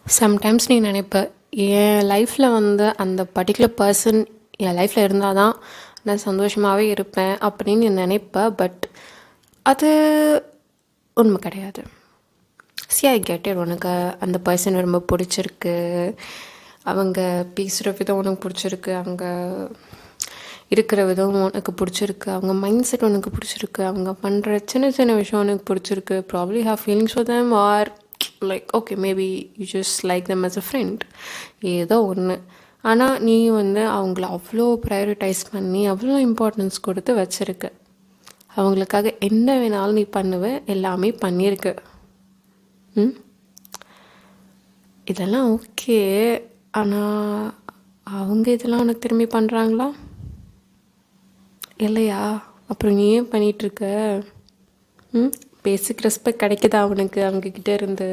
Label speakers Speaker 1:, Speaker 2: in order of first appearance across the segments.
Speaker 1: Sometimes நீ நினைப்ப, என் லைஃப்பில் வந்து அந்த பர்டிகுலர் பர்சன் என் லைஃப்பில் இருந்தால் தான் நான் சந்தோஷமாகவே இருப்பேன் அப்படின்னு நீ நினைப்ப. பட் அது உண்மை கிடையாது. I get it. உனக்கு அந்த பர்சன் ரொம்ப பிடிச்சிருக்கு, அவங்க பேசுகிற விதம் உனக்கு பிடிச்சிருக்கு, அவங்க இருக்கிற விதம் உனக்கு பிடிச்சிருக்கு, அவங்க மைண்ட் செட் உனக்கு பிடிச்சிருக்கு, அவங்க பண்ணுற சின்ன சின்ன விஷயம் உனக்கு பிடிச்சிருக்கு. Probably have feelings for them are like okay maybe you just like them as a friend, ஏதோ ஒன்று. ஆனால் நீ வந்து அவங்கள அவ்வளோ ப்ரையாரிட்டைஸ் பண்ணி அவ்வளோ இம்பார்ட்டன்ஸ் கொடுத்து வச்சுருக்க. அவங்களுக்காக என்ன வேணாலும் நீ பண்ணுவ, எல்லாமே பண்ணியிருக்க. இதெல்லாம் ஓகே. ஆனால் அவங்க இதெல்லாம் உனக்கு திரும்பி பண்ணுறாங்களா இல்லையா? அப்புறம் நீ ஏன் பண்ணிகிட்ருக்க? பேசிக் ரெஸ்பெக்ட் கிடைக்குதா அவனுக்கு அவங்கக்கிட்ட இருந்து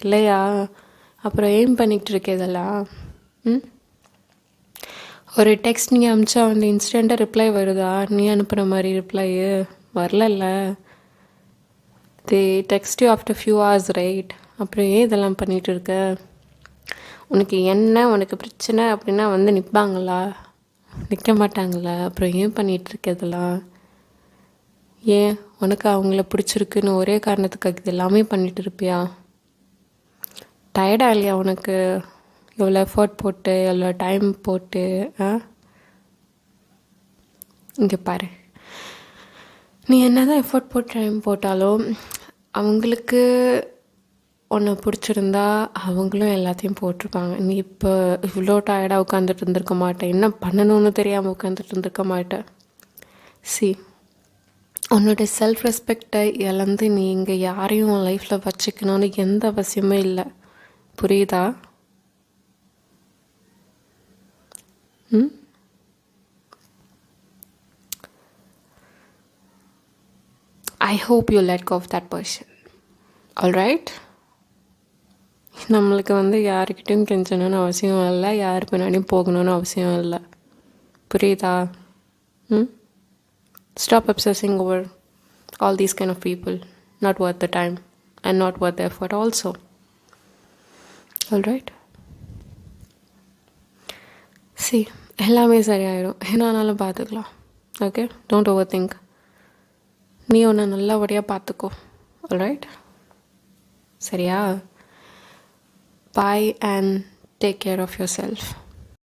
Speaker 1: இல்லையா? அப்புறம் ஏன் பண்ணிகிட்டு இருக்க இதெல்லாம்? ஒரு டெக்ஸ்ட் நீங்கள் அனுப்பிச்சா வந்து இன்ஸ்டண்ட்டாக ரிப்ளை வருதா? நீ அனுப்புகிற மாதிரி ரிப்ளையு வரலல்ல. They text you after few hours right? அப்புறம் ஏன் இதெல்லாம் பண்ணிகிட்டு இருக்க? உனக்கு என்ன உனக்கு பிரச்சனை அப்படின்னா வந்து நிற்பாங்களா? நிற்க மாட்டாங்களா? அப்புறம் ஏன் பண்ணிகிட்ருக்க இதெல்லாம்? ஏன் உனக்கு அவங்கள பிடிச்சிருக்குன்னு ஒரே காரணத்துக்காக இது எல்லாமே பண்ணிகிட்டு இருப்பியா? டயர்டாக இல்லையா உனக்கு? எவ்வளோ எஃபர்ட் போட்டு எவ்வளோ டைம் போட்டு இங்கே பாரு, நீ என்ன தான் எஃபர்ட் போட்டு டைம் போட்டாலும் அவங்களுக்கு உன்னை பிடிச்சிருந்தா அவங்களும் எல்லாத்தையும் போட்டிருப்பாங்க. நீ இப்போ இவ்வளோ டயர்டாக உட்காந்துட்டு இருந்திருக்க மாட்டேன், என்ன பண்ணணும்னு தெரியாமல் உட்காந்துட்டு இருந்திருக்க மாட்டேன். உன்னோட செல்ஃப் ரெஸ்பெக்டை இழந்து நீ இங்கே யாரையும் உன் லைஃப்பில் வச்சுக்கணும்னு எந்த அவசியமே இல்லை. புரியுதா? I hope you let go of that person. Alright? நம்மளுக்கு வந்து யாருக்கிட்டையும் கெஞ்சணும்னு அவசியம் இல்லை, யார் பின்னாடியும் போகணும்னு அவசியம் இல்லை. புரியுதா? Stop obsessing over all these kind of people. Not worth the time and not worth the effort also. Alright? See, எல்லாமே சரியாயிடும். என்னானாலும் பார்த்துக்கலாம். Okay, don't over think. நீ ஒன்று நல்லபடியாக பார்த்துக்கோ. ஆல்ரைட்? சரியா? Bye and take care of yourself.